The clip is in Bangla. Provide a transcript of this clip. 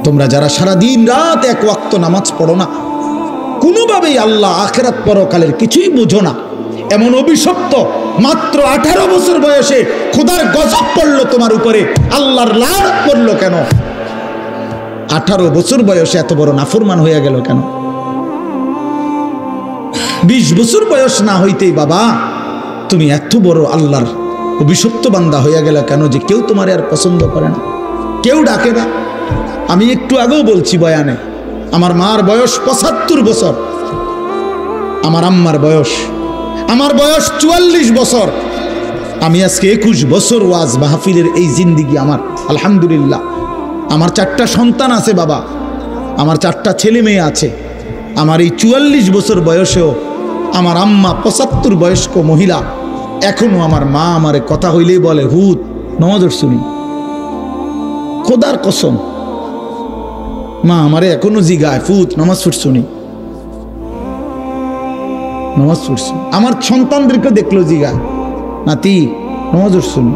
তোমরা যারা সারা দিন রাত এক ওয়াক্ত নামাজ পড়ো না, কোনোভাবেই আল্লাহ আখিরাত পরকালের কিছুই বুঝো না, এমন অভিশপ্ত মাত্র 18 বছর বয়সে খোদার গজব পড়লো তোমার উপরে, আল্লাহর লানত পড়লো কেন? 18 বছর বয়সে এত বড় নাফরমান হয়ে গেল কেন? 20 বছর বয়স না হইতেই বাবা তুমি এত বড় আল্লাহর অভিশপ্ত বান্দা হয়ে গেল কেন যে কেউ তোমার আর পছন্দ করে না, কেউ ডাকে না? আমি একটু আগেও বলছি বয়ানে, আমার মার বয়স 75 বছর, আমার আম্মার বয়স, আমার বয়স 44 বছর। আমি আজকে 21 বছর ওয়াজ মাহফিলের এই জিন্দিগি আমার, আলহামদুলিল্লাহ। আমার 4টা সন্তান আছে বাবা, আমার 4টা ছেলে মেয়ে আছে। আমার এই 44 বছর বয়সেও আমার আম্মা 75 বয়স্ক মহিলা, এখনো আমার মা আমারে কথা হইলেই বলে, হুত নামাজ শুনি, খোদার কসম মা আমারে এখনো জিগায়, ফুত নামাজ পড়ছুনি, নামাজ পড়ছি। আমার সন্তানদেরকে দেখলো জিগায়, নাতি নামাজ পড়ছুনি।